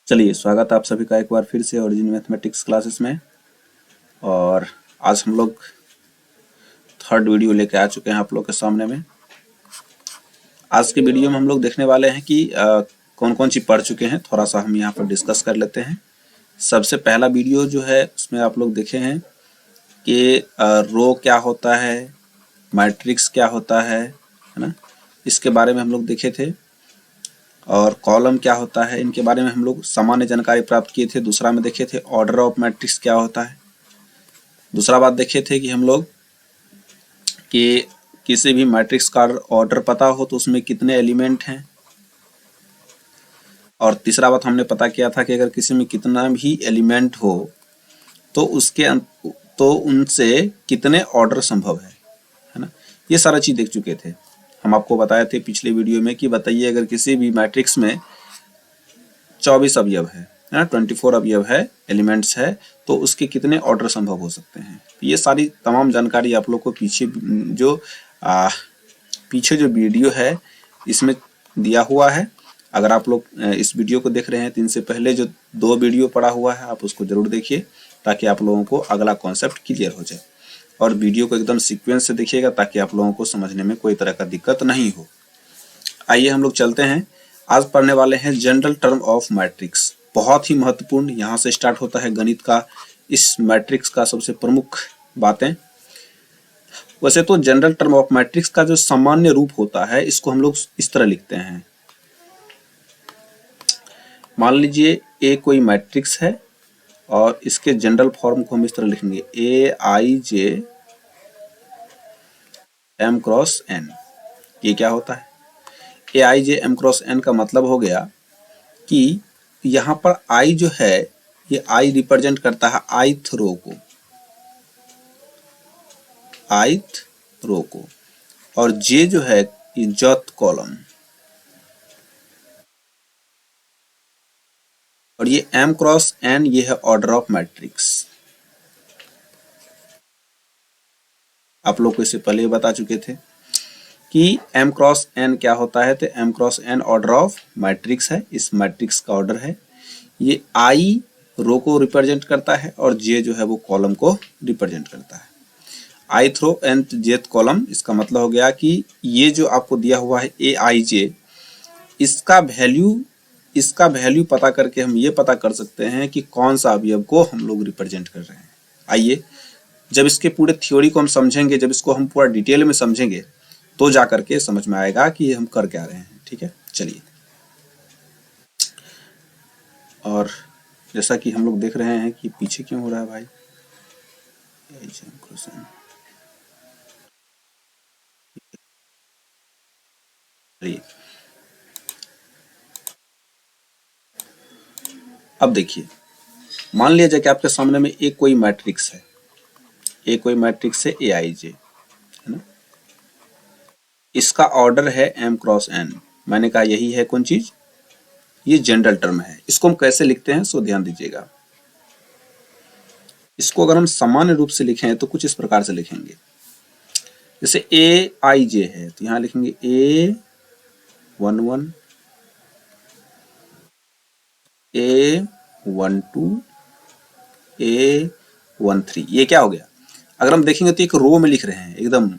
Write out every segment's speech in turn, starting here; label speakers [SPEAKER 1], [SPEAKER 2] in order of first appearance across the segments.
[SPEAKER 1] चलिए, स्वागत है आप सभी का एक बार फिर से ओरिजिन मैथमेटिक्स क्लासेस में। और आज हम लोग थर्ड वीडियो लेके आ चुके हैं आप लोग के सामने में। आज के वीडियो में हम लोग देखने वाले हैं कि कौन कौन सी पढ़ चुके हैं, थोड़ा सा हम यहाँ पर डिस्कस कर लेते हैं। सबसे पहला वीडियो जो है उसमें आप लोग देखे हैं कि रो क्या होता है, मैट्रिक्स क्या होता है ना, इसके बारे में हम लोग देखे थे। और कॉलम क्या होता है, इनके बारे में हम लोग सामान्य जानकारी प्राप्त किए थे। दूसरा में देखे थे ऑर्डर ऑफ मैट्रिक्स क्या होता है। दूसरा बात देखे थे कि हम लोग कि किसी भी मैट्रिक्स का ऑर्डर पता हो तो उसमें कितने एलिमेंट हैं। और तीसरा बात हमने पता किया था कि अगर किसी में कितना भी एलिमेंट हो तो तो उनसे कितने ऑर्डर संभव है ना। ये सारा चीज देख चुके थे। हम आपको बताए थे पिछले वीडियो में कि बताइए अगर किसी भी मैट्रिक्स में 24 अवयव है ना, 24 अवयव है, एलिमेंट्स है, तो उसके कितने ऑर्डर संभव हो सकते हैं। ये सारी तमाम जानकारी आप लोग को पीछे जो वीडियो है इसमें दिया हुआ है। अगर आप लोग इस वीडियो को देख रहे हैं तो इनसे पहले जो 2 वीडियो पड़ा हुआ है आप उसको जरूर देखिए, ताकि आप लोगों को अगला कॉन्सेप्ट क्लियर हो जाए। और वीडियो को एकदम सीक्वेंस से देखिएगा ताकि आप लोगों को समझने में कोई तरह का दिक्कत नहीं हो। आइए हम लोग चलते हैं। आज पढ़ने वाले हैं जनरल टर्म ऑफ मैट्रिक्स। बहुत ही महत्वपूर्ण, यहाँ से स्टार्ट होता है गणित का, इस मैट्रिक्स का सबसे प्रमुख बातें। वैसे तो जनरल टर्म ऑफ मैट्रिक्स का जो सामान्य रूप होता है इसको हम लोग इस तरह लिखते हैं। मान लीजिए ए कोई मैट्रिक्स है और इसके जनरल फॉर्म को हम इस तरह लिखेंगे, ए आई जे एम क्रॉस एन। ये क्या होता है? ए आई जे एम क्रॉस एन का मतलब हो गया कि यहाँ पर आई जो है ये आई रिप्रेजेंट करता है आइथ रो को, आइथ रो को, और जे जो है ये जथ कॉलम, और ये एम क्रॉस एन ये है ऑर्डर ऑफ मैट्रिक्स। आप लोग को इससे पहले ही बता चुके थे कि एम क्रॉस एन क्या होता है। तो M cross N order of matrix है, इस मैट्रिक्स का ऑर्डर है। ये आई रो को रिप्रेजेंट करता है और जे जो है वो कॉलम को रिप्रेजेंट करता है। I th row and jth column, इसका मतलब हो गया कि ये जो आपको दिया हुआ है ए आई जे, इसका वैल्यू पता करके हम ये पता कर सकते हैं कि कौन सा अवयव को हम लोग रिप्रेजेंट कर रहे हैं। आइए, जब इसके पूरे थ्योरी को हम समझेंगे, जब इसको हम पूरा डिटेल में समझेंगे तो जा करके समझ में आएगा कि हम कर क्या रहे हैं। ठीक है, चलिए। और जैसा कि हम लोग देख रहे हैं कि पीछे क्यों हो रहा है भाई, अब देखिए, मान लिया जाए कि आपके सामने में एक कोई मैट्रिक्स है, एक कोई मैट्रिक्स है ए आई जे, है ना। इसका ऑर्डर है एम क्रॉस एन। मैंने कहा यही है कौन चीज, ये जनरल टर्म है। इसको हम कैसे लिखते हैं सो ध्यान दीजिएगा। इसको अगर हम सामान्य रूप से लिखें तो कुछ इस प्रकार से लिखेंगे, जैसे ए आई जे है तो यहां लिखेंगे ए 11, ए 12, ए 13। ये क्या हो गया? अगर हम देखेंगे तो एक रो में लिख रहे हैं, एकदम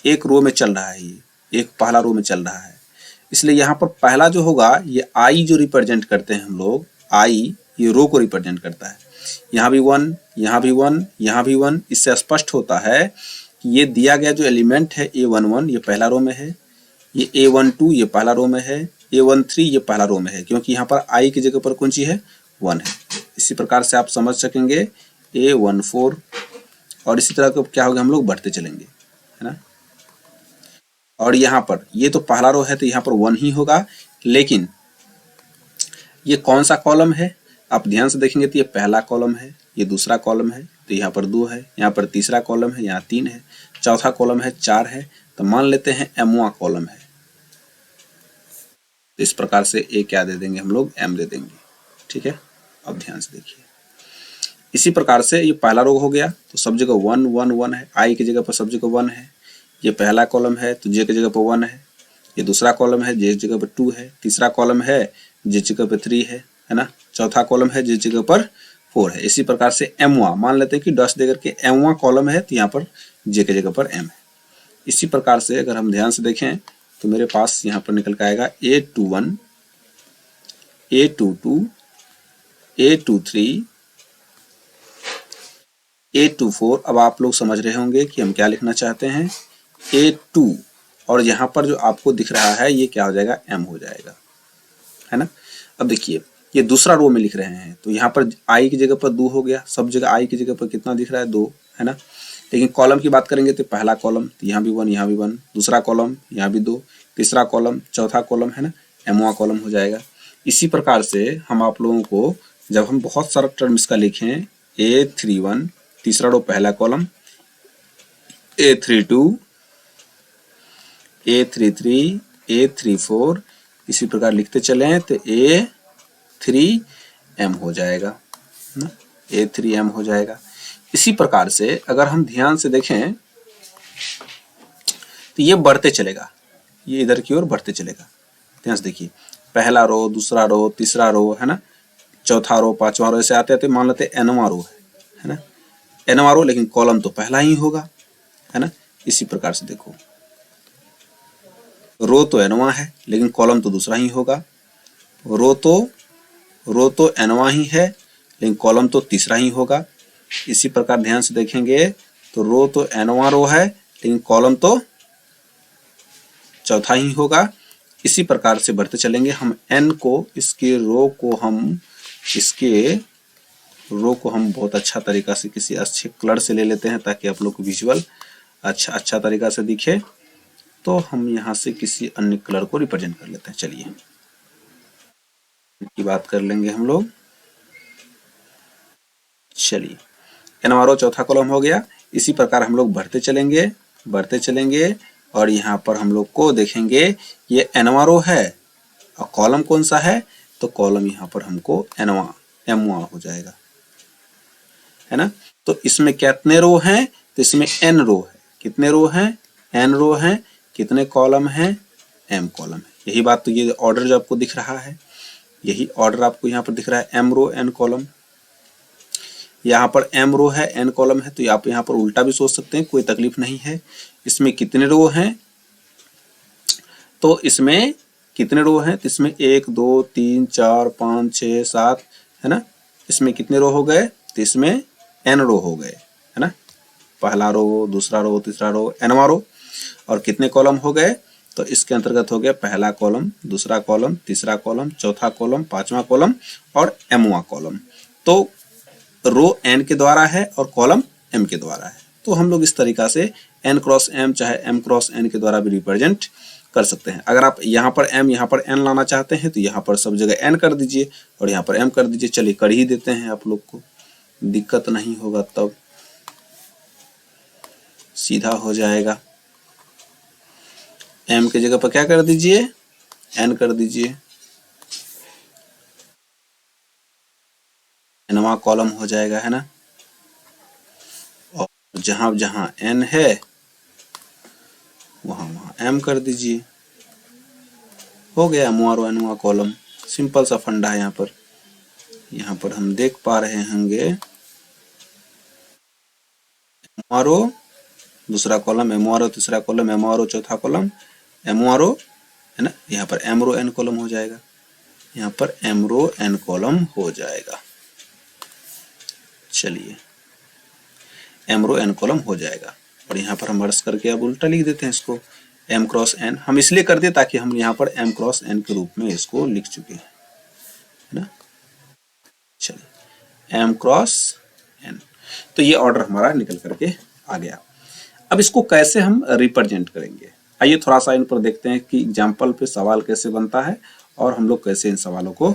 [SPEAKER 1] एक रो में चल रहा है, ये एक पहला रो में चल रहा है। इसलिए यहाँ पर पहला जो होगा ये आई जो रिप्रेजेंट करते हैं हम लोग, आई ये रो को रिप्रेजेंट करता है। यहाँ भी 1, यहाँ भी 1, यहाँ भी 1। इससे स्पष्ट होता है कि ये दिया गया जो एलिमेंट है A11 ये पहला रो में है, ये A12 ये पहला रो में है, A13 ये पहला रो में है, क्योंकि यहाँ पर आई की जगह पर कौन सी है, 1 है। इसी प्रकार से आप समझ सकेंगे A14, और इसी तरह क्या होगा, हम लोग बढ़ते चलेंगे, है ना। और यहाँ पर ये तो पहला रो है तो यहाँ पर 1 ही होगा, लेकिन ये कौन सा कॉलम है आप ध्यान से देखेंगे तो ये पहला कॉलम है, ये दूसरा कॉलम है तो यहाँ पर 2 है, यहाँ पर तीसरा कॉलम है, यहाँ 3 है, चौथा कॉलम है 4 है। तो मान लेते हैं एमवा कॉलम है, तो इस प्रकार से ए क्या दे देंगे हम लोग, एम दे देंगे। ठीक है, अब ध्यान से देखिए। इसी प्रकार से ये पहला रो हो गया तो सब जगह 1 1 1 है, आई की जगह पर सब जगह 1 है। ये पहला कॉलम है तो जे की जगह पर 1 है, ये दूसरा कॉलम है जे की जगह पर 2 है, तीसरा कॉलम है जे की जगह पर 3 है, है ना, चौथा कॉलम है जिस जगह पर 4 है। इसी प्रकार से एमवा, मान लेते हैं कि डैश देकर के एमवा कॉलम है, तो यहाँ पर जे के जगह पर एम है। इसी प्रकार से अगर हम ध्यान से देखें तो मेरे पास यहाँ पर निकल के आएगा A21, A22, A23, A24। अब आप लोग समझ रहे होंगे कि हम क्या लिखना चाहते हैं, A2, और यहाँ पर जो आपको दिख रहा है ये क्या हो जाएगा, M हो जाएगा, है ना। अब देखिए ये दूसरा रो में लिख रहे हैं, तो यहाँ पर I की जगह पर 2 हो गया, सब जगह I की जगह पर कितना दिख रहा है, 2, है ना। लेकिन कॉलम की बात करेंगे तो पहला कॉलम, तो यहाँ भी 1, यहाँ भी 1, दूसरा कॉलम यहाँ भी 2, तीसरा कॉलम, चौथा कॉलम, है ना, एमवा कॉलम हो जाएगा। इसी प्रकार से हम आप लोगों को जब हम बहुत सारा टर्म इसका लिखें, A31 तीसरा रो पहला कॉलम, A32, A33, A34, इसी प्रकार लिखते चलें तो A3M हो जाएगा ना, A3M हो जाएगा। इसी प्रकार से अगर हम ध्यान से देखें तो ये बढ़ते चलेगा, ये इधर की ओर बढ़ते चलेगा। ध्यान से देखिए, पहला रो, दूसरा रो, तीसरा रो, है ना, चौथा रो, पांचवा रो, ऐसे आते आते मान लेते एनवा रो है ना, एनवा रो, लेकिन कॉलम तो पहला ही होगा, है ना। इसी प्रकार से देखो, रो तो एनवा है लेकिन कॉलम तो दूसरा ही होगा, रो तो एनवा ही है लेकिन कॉलम तो तीसरा ही होगा। इसी प्रकार ध्यान से देखेंगे तो रो तो एनवा रो है लेकिन कॉलम तो चौथा ही होगा। इसी प्रकार से बढ़ते चलेंगे, हम एन को, इसके रो को हम बहुत अच्छा तरीका से किसी अच्छे कलर से ले लेते हैं ताकि आप लोग को विजुअल अच्छा तरीका से दिखे। तो हम यहाँ से किसी अन्य कलर को रिप्रेजेंट कर लेते हैं। चलिए की बात कर लेंगे हम लोग। चलिए एनवा रो चौथा कॉलम हो गया। इसी प्रकार हम लोग बढ़ते चलेंगे और यहाँ पर हम लोग को देखेंगे ये एनवा रो है और कॉलम कौन सा है, तो कॉलम यहाँ पर हमको एमवा हो जाएगा, है ना। तो इसमें कितने रो हैं, तो इसमें एन रो है। कितने रो हैं, एन रो हैं। कितने कॉलम हैं, एम कॉलम है। यही बात, तो ये ऑर्डर जो आपको दिख रहा है, यही ऑर्डर आपको यहाँ पर दिख रहा है, एम रो एन कॉलम। यहाँ पर एम रो है, एन कॉलम है, तो आप यहाँ पर उल्टा भी सोच सकते हैं, कोई तकलीफ नहीं है। इसमें कितने रो हैं, तो इसमें कितने रो हैं, तो इसमें 1 2 3 4 5 6 7, है ना। इसमें कितने रो हो गए, तो इसमें एन रो हो गए, है ना। पहला रो, दूसरा रो, तीसरा रो, एनवा रो। और कितने कॉलम हो गए, तो इसके अंतर्गत हो गया पहला कॉलम, दूसरा कॉलम, तीसरा कॉलम, चौथा कॉलम, पांचवा कॉलम और एमवा कॉलम। तो रो एन के द्वारा है और कॉलम एम के द्वारा है। तो हम लोग इस तरीका से एन क्रॉस एम चाहे एम क्रॉस एन के द्वारा भी रिप्रेजेंट कर सकते हैं। अगर आप यहाँ पर एम यहाँ पर एन लाना चाहते हैं तो यहाँ पर सब जगह एन कर दीजिए और यहाँ पर एम कर दीजिए। चलिए कर ही देते हैं, आप लोग को दिक्कत नहीं होगा, तब सीधा हो जाएगा। एम के जगह पर क्या कर दीजिए, एन कर दीजिए, एनवा कॉलम हो जाएगा, है ना। और जहां जहां एन है वहां वहां एम कर दीजिए, हो गया एमवा रो एनवा कॉलम। सिंपल सा फंडा है। यहाँ पर हम देख पा रहे होंगे एमवा रो दूसरा कॉलम, एमवा रो तीसरा कॉलम, एमवा रो चौथा कॉलम, एमवा रो, है ना। यहाँ पर एम रो एन कॉलम हो जाएगा, यहाँ पर एम रो एन कॉलम हो जाएगा। चलिए एम रो एन कॉलम हो जाएगा और यहाँ पर हम वर्ष करके अब उल्टा लिख देते हैं इसको, एम क्रॉस एन। हम इसलिए कर दिए ताकि हम यहाँ पर एम क्रॉस एन के रूप में इसको लिख चुके हैं, है ना। चलिए एम क्रॉस एन, तो ये ऑर्डर हमारा निकल करके आ गया। अब इसको कैसे हम रिप्रेजेंट करेंगे, आइए थोड़ा सा इन पर देखते हैं कि एग्जाम्पल पे सवाल कैसे बनता है और हम लोग कैसे इन सवालों को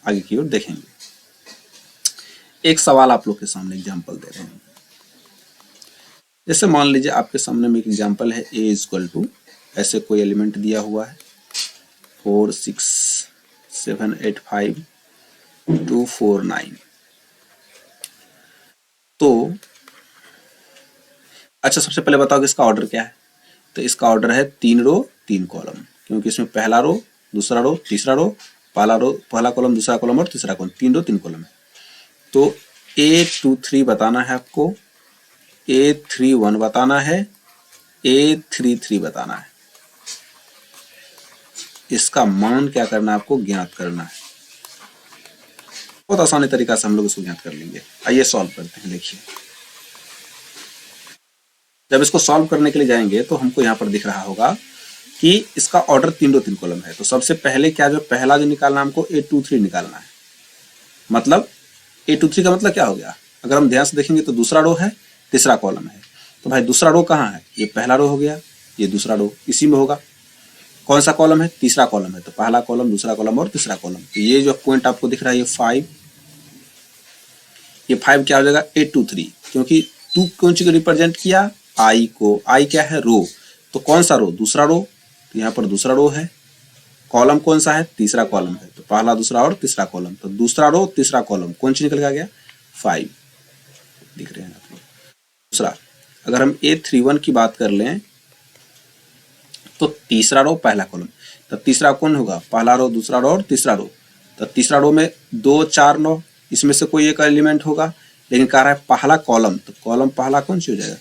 [SPEAKER 1] आगे की ओर देखेंगे। एक सवाल आप लोग के सामने एग्जाम्पल दे रहे हैं। जैसे मान लीजिए आपके सामने में एक एग्जाम्पल है, a इक्वल टू, ऐसे कोई एलिमेंट दिया हुआ है 4 6 7 8 5 2 4 9। तो अच्छा, सबसे पहले बताओ कि इसका ऑर्डर क्या है। तो इसका ऑर्डर है 3 रो 3 कॉलम, क्योंकि इसमें पहला रो, दूसरा रो, तीसरा रो पहला कॉलम, दूसरा कॉलम और तीसरा कॉलम, 3 रो 3 कॉलम है। तो A23 बताना है आपको, A31 बताना है, A33 बताना है। इसका मान क्या करना है आपको, ज्ञात करना है। बहुत आसानी तरीका से हम लोग इसको ज्ञात कर लेंगे। आइए सॉल्व करते हैं। देखिए जब इसको सॉल्व करने के लिए जाएंगे तो हमको यहाँ पर दिख रहा होगा कि इसका ऑर्डर 3 रो 3 कॉलम है। तो सबसे पहले क्या, जो पहला जो निकालना है हमको A23 निकालना है। मतलब A23 का मतलब क्या हो गया, अगर हम ध्यान से देखेंगे तो दूसरा रो है, तीसरा कॉलम है। तो भाई दूसरा रो कहाँ है, ये पहला रो हो गया, ये दूसरा रो इसी में होगा। कौन सा कॉलम है, तीसरा कॉलम है। तो पहला कॉलम, दूसरा कॉलम और तीसरा कॉलम। तो ये जो पॉइंट आपको दिख रहा है ये 5, ये 5 क्या हो जाएगा, A23, क्योंकि 2 कौन सी को रिप्रेजेंट किया, आई को। आई क्या है, रो। तो कौन सा रो, दूसरा रो। तो यहाँ पर दूसरा रो है। कॉलम कौन सा है, तीसरा कॉलम है। तो पहला, दूसरा और तीसरा कॉलम। तो दूसरा रो, तीसरा कॉलम, कौन सी निकल के आ गया, 5 दिख रहे हैं आप लोग। दूसरा, अगर हम A31 की बात कर लें तो तीसरा रो, पहला कॉलम। तो तीसरा कौन होगा, पहला रो, दूसरा रो और तीसरा रो। तो तीसरा रो में 2, 4, 9, इसमें से कोई एक एलिमेंट होगा। लेकिन कह रहा है पहला कॉलम, तो कॉलम पहला कौन सी हो जाएगा,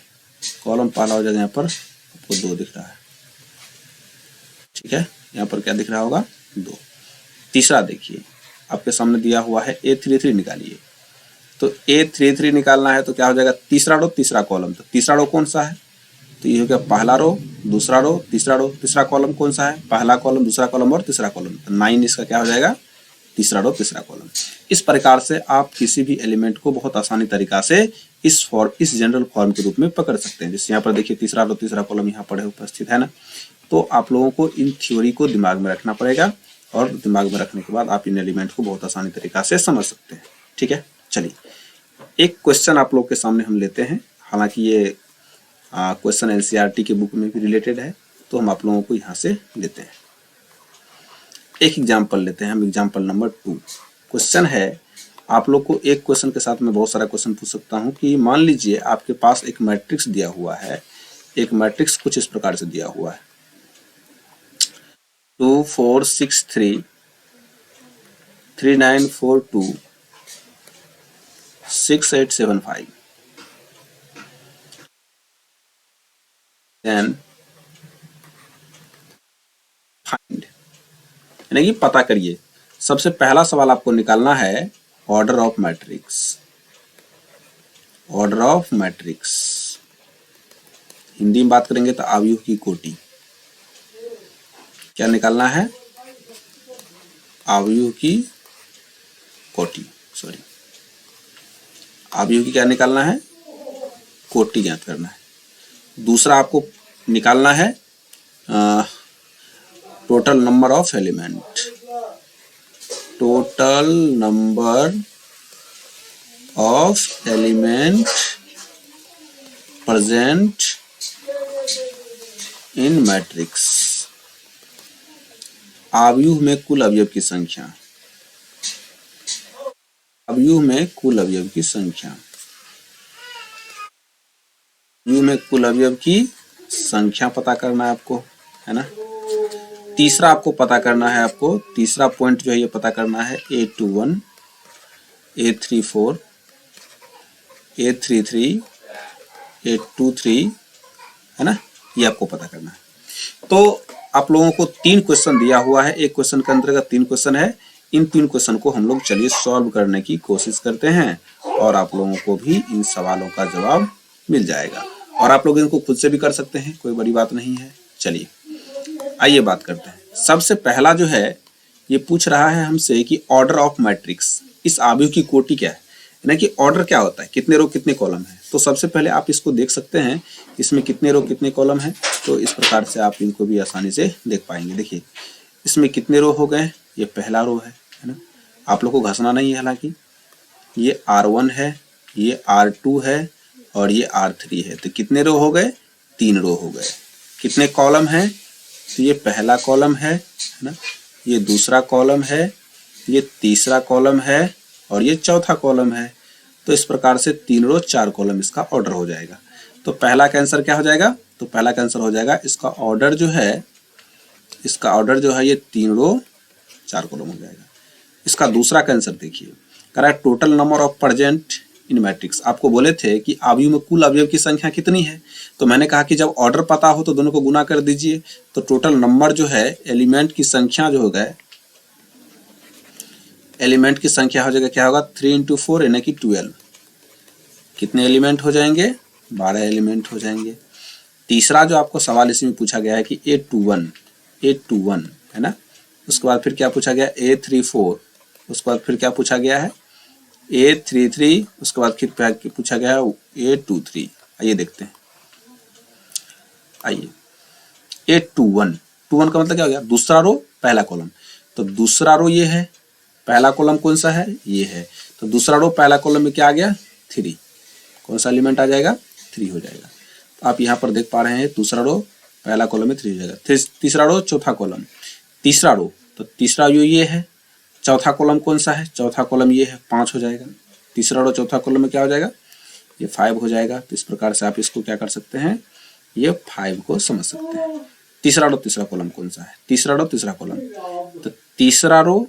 [SPEAKER 1] कॉलम पहला हो जाएगा। यहाँ पर आपको 2 दिख रहा है, ठीक है। यहाँ पर क्या दिख रहा होगा, 2। तीसरा देखिए आपके सामने दिया हुआ है A33 निकालिए। तो A33 निकालना है तो क्या हो जाएगा, तीसरा रो, तीसरा कॉलम। तो तीसरा रो कौन सा है, तो ये हो गया पहला रो, दूसरा रो, तीसरा रो। तीसरा कॉलम कौन सा है, पहला कॉलम, दूसरा कॉलम और तीसरा कॉलम। तो 9 इसका क्या हो जाएगा, तीसरा रो, तीसरा कॉलम। इस प्रकार से आप किसी भी एलिमेंट को बहुत आसानी तरीका से इस जनरल फॉर्म के रूप में पकड़ सकते हैं। जैसे यहाँ पर देखिए तीसरा रो, तीसरा कॉलम यहाँ पर उपस्थित है ना। तो आप लोगों को इन थ्योरी को दिमाग में रखना पड़ेगा, और दिमाग में रखने के बाद आप इन एलिमेंट को बहुत आसानी तरीका से समझ सकते हैं। ठीक है, चलिए एक क्वेश्चन आप लोग के सामने हम लेते हैं। हालांकि ये क्वेश्चन एनसीईआरटी के बुक में भी रिलेटेड है, तो हम आप लोगों को यहाँ से लेते हैं। एक एग्जाम्पल लेते हैं हम, एग्जाम्पल नंबर 2। क्वेश्चन है, आप लोग को एक क्वेश्चन के साथ में बहुत सारा क्वेश्चन पूछ सकता हूँ कि मान लीजिए आपके पास एक मैट्रिक्स दिया हुआ है। एक मैट्रिक्स कुछ इस प्रकार से दिया हुआ है, 2 4 6 3 3 9 4 2 6 8 7 5। देन फाइंड, यानी कि पता करिए। सबसे पहला सवाल आपको निकालना है order of matrix. Order of matrix Hindi में बात करेंगे तो अवयव की कोटि। क्या निकालना है, अवयव की कोटि, सॉरी अवयव की क्या निकालना है, कोटि ज्ञात करना है। दूसरा आपको निकालना है total number of element. Total number of element present in matrix. अवयव में कुल अवयव की संख्या, अवयव में कुल अवयव की संख्या, अवयव में कुल अवयव की संख्या पता करना है आपको, है ना। तीसरा आपको पता करना है, आपको तीसरा पॉइंट जो है ये पता करना है A21 A34 A33 A23, है ना, ये आपको पता करना है। तो आप लोगों को 3 क्वेश्चन दिया हुआ है। एक क्वेश्चन के अंतर्गत 3 क्वेश्चन है। इन 3 क्वेश्चन को हम लोग चलिए सॉल्व करने की कोशिश करते हैं, और आप लोगों को भी इन सवालों का जवाब मिल जाएगा। और आप लोग इनको खुद से भी कर सकते हैं, कोई बड़ी बात नहीं है। चलिए आइए बात करते हैं। सबसे पहला जो है ये पूछ रहा है हमसे कि ऑर्डर ऑफ मैट्रिक्स, इस अवयव की कोटि क्या है, यानी कि ऑर्डर क्या होता है, कितने रो कितने कॉलम है। तो सबसे पहले आप इसको देख सकते हैं, इसमें कितने रो कितने कॉलम है। तो इस प्रकार से आप इनको भी आसानी से देख पाएंगे। देखिए इसमें कितने रो हो गए, ये पहला रो है ना। आप लोग को घसना नहीं है, हालांकि ये R1 है, ये R2 है और ये R3 है। तो कितने रो हो गए, 3 रो हो गए। कितने कॉलम हैं, तो ये पहला कॉलम है ना, ये दूसरा कॉलम है, ये तीसरा कॉलम है और ये चौथा कॉलम है। तो इस प्रकार से 3 रो 4 कॉलम इसका ऑर्डर हो जाएगा। तो पहला का आंसर क्या हो जाएगा, तो पहला का आंसर हो जाएगा इसका ऑर्डर जो है, इसका ऑर्डर जो है ये 3 रो 4 कॉलम हो जाएगा। इसका दूसरा का आंसर देखिए, कह रहा है total number of present in matrix. आपको बोले थे कि अवयव में कुल अवयव की संख्या कितनी है, तो मैंने कहा कि जब ऑर्डर पता हो तो दोनों को गुना कर दीजिए। तो टोटल नंबर जो है, एलिमेंट की संख्या जो होगा, एलिमेंट की संख्या हो जाएगा, क्या होगा 3 × 4 यानी कि 12। कितने एलिमेंट हो जाएंगे, 12 एलिमेंट हो जाएंगे। तीसरा जो आपको सवाल इसमें पूछा गया है कि 821 है ना, उसके बाद फिर क्या पूछा गया 834, उसके बाद फिर क्या पूछा गया है 833, उसके बाद फिर पूछा गया है 823। आइए देखते हैं, आइए 821 का मतलब क्या हो गया, दूसरा रो पहला कॉलम। तो दूसरा रो ये है, पहला कॉलम कौन सा है, ये है। तो दूसरा रो पहला कॉलम में क्या आ गया 3, कौन सा एलिमेंट आ जाएगा 3 हो जाएगा। तो आप यहाँ पर देख पा रहे हैं दूसरा रो पहला कॉलम में 3 हो जाएगा। तीसरा रो चौथा कॉलम, तीसरा रो, तो तीसरा रो ये है, चौथा कॉलम कौन सा है, चौथा कॉलम ये है, 5 हो जाएगा। तीसरा रो चौथा कॉलम में क्या हो जाएगा, ये 5 हो जाएगा। तो इस प्रकार से आप इसको क्या कर सकते हैं, ये 5 को समझ सकते हैं। तीसरा रो तीसरा कॉलम कौन सा है, तीसरा रो तीसरा कॉलम, तो तीसरा रो,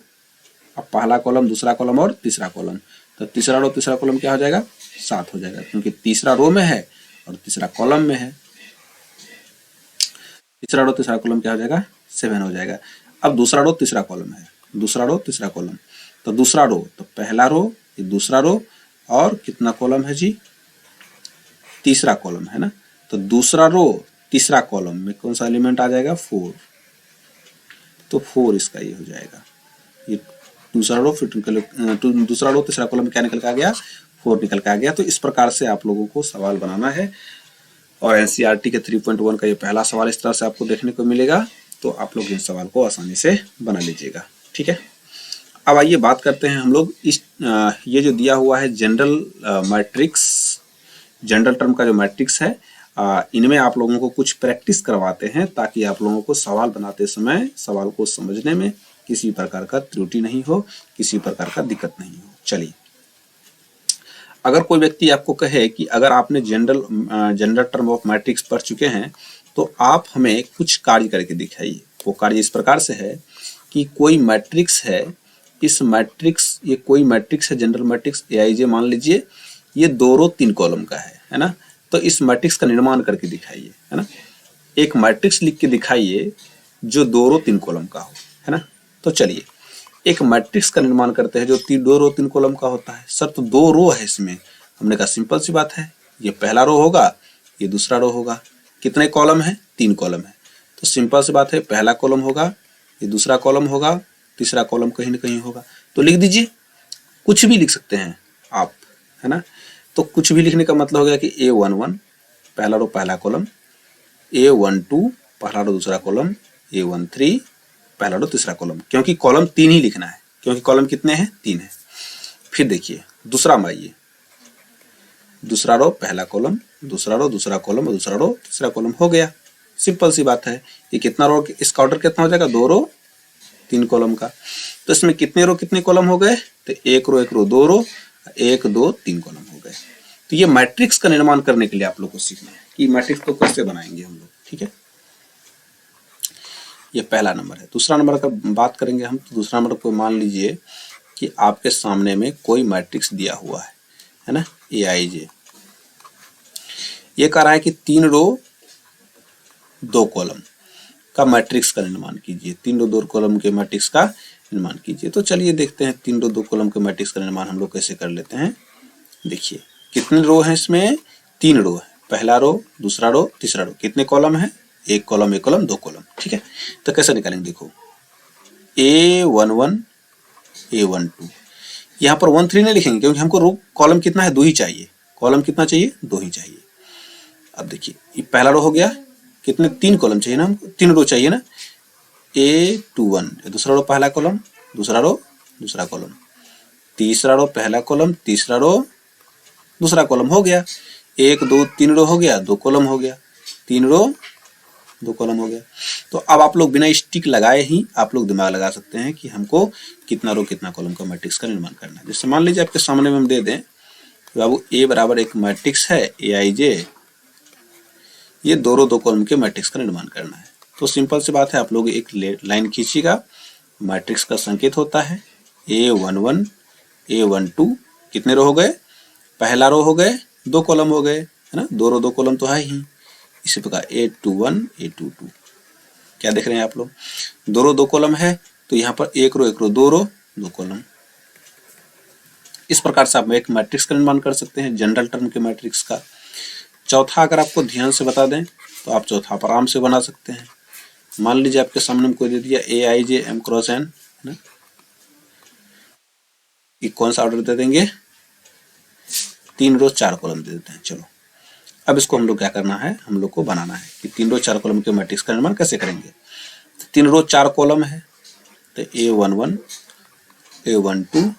[SPEAKER 1] अब पहला कॉलम दूसरा कॉलम और तीसरा कॉलम, तो तीसरा रो तीसरा कॉलम क्या हो जाएगा 7 हो जाएगा, क्योंकि तीसरा रो में है और तीसरा कॉलम में है। तीसरा रो तीसरा कॉलम क्या हो जाएगा 7 हो जाएगा। अब दूसरा रो तीसरा कॉलम है, दूसरा रो तीसरा कॉलम, तो दूसरा रो, तो पहला रो, ये दूसरा रो, और कितना कॉलम है जी, तीसरा कॉलम है ना। तो दूसरा रो तीसरा कॉलम में कौन सा एलिमेंट आ जाएगा 4, तो 4 इसका ये हो जाएगा। ये दूसरा रो, फिर दूसरा रो तीसरा कॉलम में क्या निकल के आ गया 4 निकल के आ गया। तो इस प्रकार से आप लोगों को सवाल बनाना है, और एनसीईआरटी के 3.1 का ये पहला सवाल इस तरह से आपको देखने को मिलेगा। तो आप लोग इन सवाल को आसानी से बना लीजिएगा, ठीक है। अब आइए बात करते हैं हम लोग इस ये जो दिया हुआ है जनरल मैट्रिक्स, जनरल टर्म का जो मैट्रिक्स है, इनमें आप लोगों को कुछ प्रैक्टिस करवाते हैं, ताकि आप लोगों को सवाल बनाते समय सवाल को समझने में किसी प्रकार का त्रुटि नहीं हो, किसी प्रकार का दिक्कत नहीं हो। चलिए, अगर कोई व्यक्ति आपको कहे कि अगर आपने जनरल टर्म ऑफ मैट्रिक्स पढ़ चुके हैं तो आप हमें कुछ कार्य करके दिखाइए। वो कार्य इस प्रकार से है कि कोई मैट्रिक्स है, इस मैट्रिक्स, ये कोई मैट्रिक्स है जनरल मैट्रिक्स एआईजे मान लीजिए, ये 2 रो 3 कॉलम का है ना। तो इस मैट्रिक्स का निर्माण करके दिखाइए, है ना। एक मैट्रिक्स लिख के दिखाइए जो 2 रो 3 कॉलम का हो, है ना। तो चलिए एक मैट्रिक्स का निर्माण करते हैं जो 2 रो 3 कॉलम का होता है। सर तो 2 रो है इसमें, हमने कहा सिंपल सी बात है, ये पहला रो होगा, ये दूसरा रो होगा। कितने कॉलम है 3 कॉलम है, तो सिंपल सी बात है, पहला कॉलम होगा, ये दूसरा कॉलम होगा, तीसरा कॉलम कहीं ना कहीं होगा। तो लिख दीजिए, कुछ भी लिख सकते हैं आप, है ना। तो कुछ भी लिखने का मतलब हो गया कि A11 पहला रो पहला कॉलम, A12 पहला रो दूसरा कॉलम, A13 पहला रो तीसरा कॉलम, क्योंकि कॉलम 3 ही लिखना है, क्योंकि कॉलम कितने हैं 3 है। फिर देखिए दूसरा माइए, दूसरा रो पहला कॉलम, दूसरा रो दूसरा कॉलम और दूसरा रो तीसरा कॉलम हो गया। सिंपल सी बात है। ये कितना रो, इसका ऑर्डर कितना हो जाएगा 2 रो 3 कॉलम का। तो इसमें कितने रो कितने कॉलम हो गए, तो 1 रो 2 रो, 1 2 3 कॉलम हो गए। तो ये मैट्रिक्स का निर्माण करने के लिए आप लोग को सीखना है कि मैट्रिक्स को कैसे बनाएंगे हम लोग, ठीक है। ये पहला नंबर है। दूसरा नंबर का बात करेंगे हम, तो दूसरा नंबर को मान लीजिए कि आपके सामने में कोई मैट्रिक्स दिया हुआ है ना, एआईजे। ये कह रहा है कि 3 रो 2 कॉलम का मैट्रिक्स का निर्माण कीजिए, 3 रो 2 कॉलम के मैट्रिक्स का निर्माण कीजिए। तो चलिए देखते हैं 3 रो 2 कॉलम के मैट्रिक्स का निर्माण हम लोग कैसे कर लेते हैं। देखिए कितने रो हैं इसमें, 3 रो है, पहला रो दूसरा रो तीसरा रो। कितने कॉलम है, 1 कॉलम 1 कॉलम 2 कॉलम, ठीक है। तो कैसे निकालेंगे, देखो A11 A12, यहाँ पर 1 3 नहीं लिखेंगे क्योंकि हमको रो कॉलम कितना है 2 ही चाहिए, कॉलम कितना चाहिए 2 ही चाहिए। अब देखिए ये पहला रो हो गया, कितने 3 कॉलम चाहिए ना हमको, 3 रो चाहिए ना, A21 दूसरा रो पहला कॉलम, दूसरा रो दूसरा कॉलम, तीसरा रो पहला कॉलम, तीसरा रो दूसरा कॉलम हो गया। 1 2 3 रो हो गया, 2 कॉलम हो गया, 3 रो 2 कॉलम हो गया। तो अब आप लोग बिना स्टिक लगाए ही आप लोग दिमाग लगा सकते हैं कि हमको कितना रो कितना कॉलम का मैट्रिक्स का निर्माण करना है। जैसे मान लीजिए आपके सामने में हम दे दें बाबू A बराबर एक मैट्रिक्स है AIJ, ये 2 रो 2 कॉलम के मैट्रिक्स का निर्माण करना है। तो सिंपल सी बात है, आप लोग एक लाइन खींचिएगा, मैट्रिक्स का संकेत होता है A11 A12, कितने रो हो गए, पहला रो हो गए, 2 कॉलम हो गए, है ना, 2 रो 2 कॉलम तो है ही। इसी प्रकार A21 A22, क्या देख रहे हैं आप लोग, 2 रो 2 कॉलम है, तो यहाँ पर 1 रो 1 रो 2 रो 2 कॉलम। इस प्रकार से आप एक मैट्रिक्स का निर्माण कर सकते हैं, जनरल टर्म के मैट्रिक्स का। चौथा अगर आपको ध्यान से बता दें तो आप चौथा पर आराम से बना सकते हैं। मान लीजिए आपके सामने में कोई दे दिया AIJ M क्रॉस N, है ना, ये कौन सा ऑर्डर दे देंगे, 3 रो 4 कॉलम दे देते हैं। चलो अब इसको हम लोग क्या करना है, हम लोग को बनाना है कि 3 रो 4 कॉलम के मैट्रिक्स का निर्माण कैसे करेंगे। 3 रो 4 कॉलम है, तो A11 A12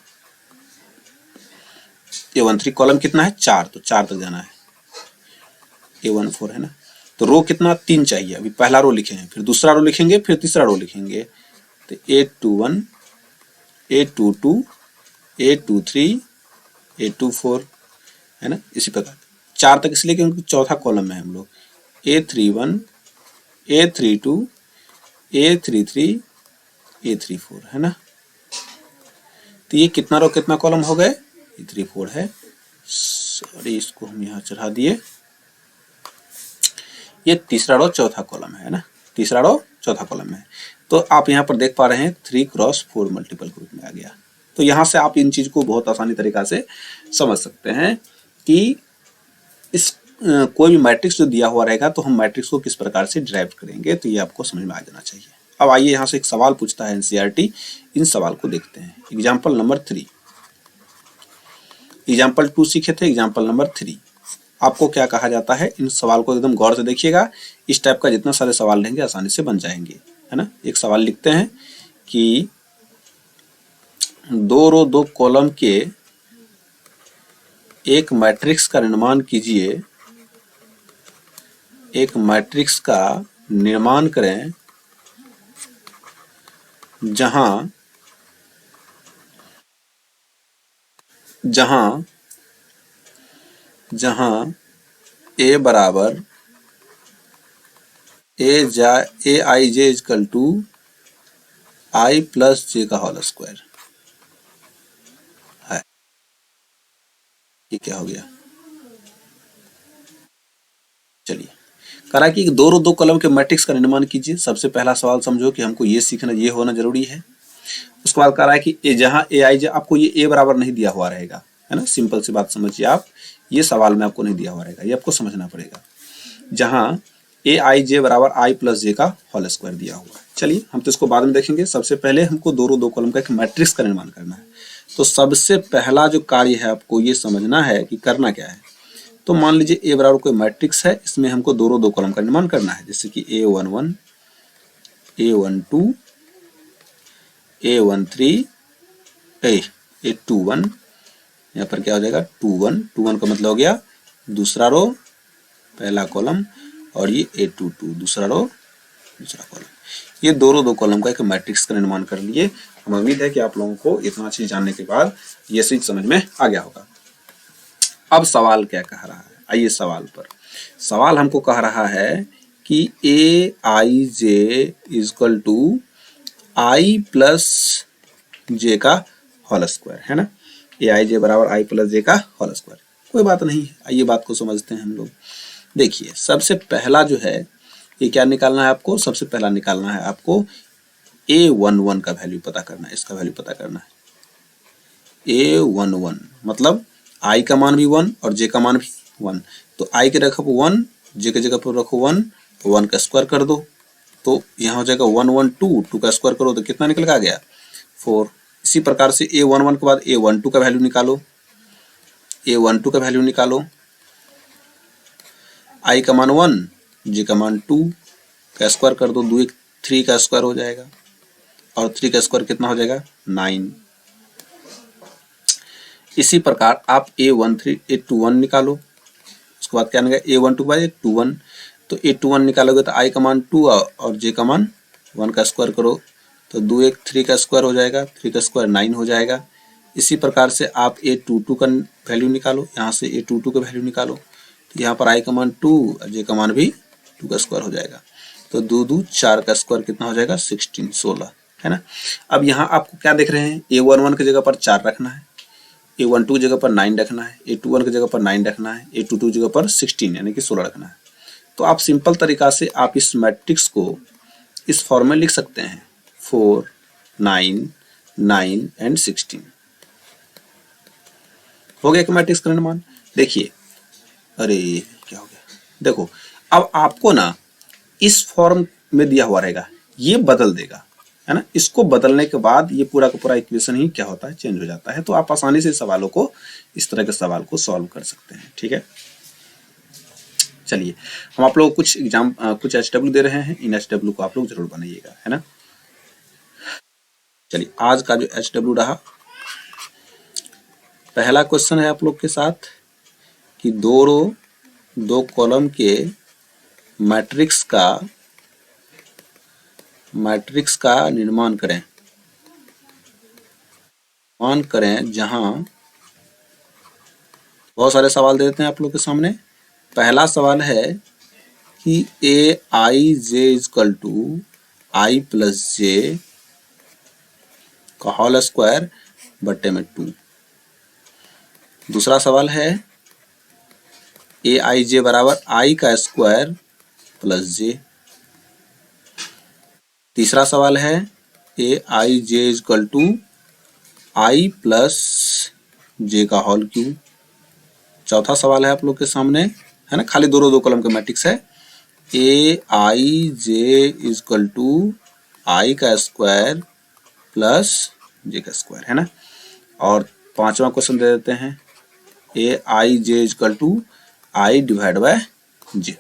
[SPEAKER 1] A13 कॉलम कितना है 4, तो 4 तक जाना है। A14 है ना, तो रो कितना 3 चाहिए, अभी पहला रो लिखेंगे, फिर दूसरा रो लिखेंगे, फिर तीसरा रो लिखेंगे, तो A21 A22 A23 A24, है ना। इसी प्रकार 4 तक इसलिए क्योंकि चौथा कॉलम में हम लोग A31 A32 A33 A34, है ना। तो ये कितना रो कितना कॉलम हो गए, A34 है, सॉरी इसको हम यहाँ चढ़ा दिए, ये तीसरा रो चौथा कॉलम है ना, तीसरा रो चौथा कॉलम है। तो आप यहाँ पर देख पा रहे हैं 3 क्रॉस 4 मल्टीपल ग्रुप में आ गया। तो यहाँ से आप इन चीज को बहुत आसानी तरीका से समझ सकते हैं कि इस कोई भी मैट्रिक्स जो दिया हुआ रहेगा तो हम मैट्रिक्स को किस प्रकार से ड्राइव करेंगे, तो ये आपको समझ में आ जाना चाहिए। अब आइए यहाँ से एक सवाल पूछता है NCERT, इन सवाल को देखते हैं। एग्जाम्पल नंबर 3, एग्जाम्पल 2 सीखे थे, एग्जाम्पल नंबर 3 आपको क्या कहा जाता है, इन सवाल को एकदम गौर से देखिएगा। इस टाइप का जितना सारे सवाल रहेंगे आसानी से बन जाएंगे, है ना। एक सवाल लिखते हैं कि 2 रो 2 कॉलम के एक मैट्रिक्स का निर्माण कीजिए, एक मैट्रिक्स का निर्माण करें जहां जहां जहां A बराबर AIJ equal to I plus J का होल स्क्वायर है। ये क्या हो गया, चलिए करा कि 2 रो 2 कॉलम के मैट्रिक्स का निर्माण कीजिए। सबसे पहला सवाल समझो कि हमको ये सीखना, ये होना जरूरी है। उसके बाद कह रहा है कि जहां AIJ, आपको ये A बराबर नहीं दिया हुआ रहेगा, है ना, सिंपल सी बात समझिए आप, ये सवाल में आपको नहीं दिया हुआ रहेगा, ये आपको समझना पड़ेगा। जहां AIJ बराबर I प्लस J का होल स्क्वायर दिया हुआ है। चलिए हम तो इसको बाद में देखेंगे, सबसे पहले हमको 2 रो 2 कॉलम का एक मैट्रिक्स का निर्माण करना है। तो सबसे पहला जो कार्य है आपको ये समझना है कि करना क्या है। तो मान लीजिए A बराबर कोई मैट्रिक्स है, इसमें हमको 2 रो 2 कॉलम का निर्माण करना है, जैसे कि A11 A12 A13 A21, यहाँ पर क्या हो जाएगा 21 का मतलब हो गया दूसरा रो पहला कॉलम, और ये A22 दूसरा रो दूसरा कॉलम। ये 2 रो 2 कॉलम का एक मैट्रिक्स का निर्माण कर लिए। हम उम्मीद है कि आप लोगों को इतना चीज जानने के बाद ये चीज समझ में आ गया होगा। अब सवाल क्या कह रहा है, आइए सवाल पर। सवाल हमको कह रहा है कि AIJ equal to I plus J का होल स्क्वायर, है ना। AIJ बराबर I प्लस J का होल स्क्वायर। कोई बात नहीं है, आइए बात को समझते हैं हम लोग। देखिए सबसे पहला जो है ये क्या निकालना है आपको, सबसे पहला निकालना है आपको A11 का वैल्यू पता करना है, इसका वैल्यू पता करना है। A11 मतलब I का मान भी 1 और J का मान भी 1, तो I के रखो 1, J के जगह पर रखो 1 का स्क्वायर कर दो, तो यहाँ हो जाएगा 1 1 2 का स्क्वायर करो तो कितना निकल के आ गया 4। इसी प्रकार से A11 के बाद A12 का वैल्यू निकालो, A12 का वैल्यू निकालो, I का मान 1, J का मान 2 का स्क्वायर कर दो, 2 1 3 का स्क्वायर हो जाएगा, और 3 का स्क्वायर कितना हो जाएगा 9। इसी प्रकार आप A21 निकालो, उसके बाद क्या निकलेगा A12 बाय A21, तो A21 निकालोगे तो I का मान 2 और J का मान 1 का स्क्वायर करो, तो 2 1 3 का स्क्वायर हो जाएगा, 3 का स्क्वायर 9 हो जाएगा। इसी प्रकार से आप A22 का वैल्यू निकालो, यहाँ से A22 का वैल्यू निकालो, तो यहाँ पर I का मान 2 और J का मान भी 2 का स्क्वायर हो जाएगा, तो 2 2 4 का स्क्वायर कितना हो जाएगा 16 16, है ना। अब यहाँ आपको क्या देख रहे हैं, A11 की जगह पर 4 रखना है, A12 जगह पर 9 रखना है, A21 की जगह पर 9 रखना है, A22 जगह पर 16 यानी कि 16 रखना है। तो आप सिंपल तरीका से आप इस मैट्रिक्स को इस फॉर्म में लिख सकते हैं 4, 9, 9 एंड 16। हो गया कि मैट्रिक्स का निर्माण। देखिए, अरे क्या हो गया, देखो अब आपको ना इस फॉर्म में दिया हुआ रहेगा, ये बदल देगा, है ना। इसको बदलने के बाद ये पूरा का पूरा इक्वेशन ही क्या होता है, चेंज हो जाता है। तो आप आसानी से सवालों को, इस तरह के सवाल को सॉल्व कर सकते हैं। ठीक है, चलिए हम आप लोगों को कुछ एग्जाम कुछ HW दे रहे हैं, इन HW को आप लोग जरूर बनाइएगा, है ना। चलिए आज का जो HW रहा, पहला क्वेश्चन है आप लोग के साथ कि 2 रो 2 कॉलम के मैट्रिक्स का निर्माण करें, जहां बहुत सारे सवाल दे देते हैं आप लोग के सामने। पहला सवाल है कि Aij equal to I plus J का होल स्क्वायर बट्टे में 2। दूसरा सवाल है Aij बराबर I का स्क्वायर प्लस जे। तीसरा सवाल है Aij equal to I plus J का होल क्यूब। चौथा सवाल है आप लोग के सामने, है ना, खाली 2 कॉलम का मैट्रिक्स है, Aij इजकल टू I का स्क्वायर प्लस जे का स्क्वायर, है ना। और पांचवा क्वेश्चन दे देते हैं Aij equal to I divide by J.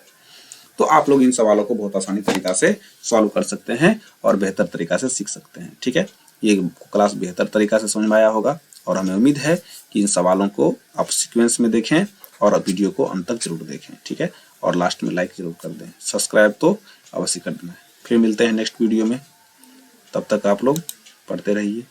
[SPEAKER 1] तो आप लोग इन सवालों को बहुत आसानी तरीका से सॉल्व कर सकते हैं और बेहतर तरीका से सीख सकते हैं। ठीक है, ये क्लास बेहतर तरीका से समझ में आया होगा और हमें उम्मीद है कि इन सवालों को आप सीक्वेंस में देखें और वीडियो को अंत तक जरूर देखें। ठीक है, और लास्ट में लाइक जरूर कर दें, सब्सक्राइब तो अवश्य कर देना है। फिर मिलते हैं नेक्स्ट वीडियो में, तब तक आप लोग पढ़ते रहिए।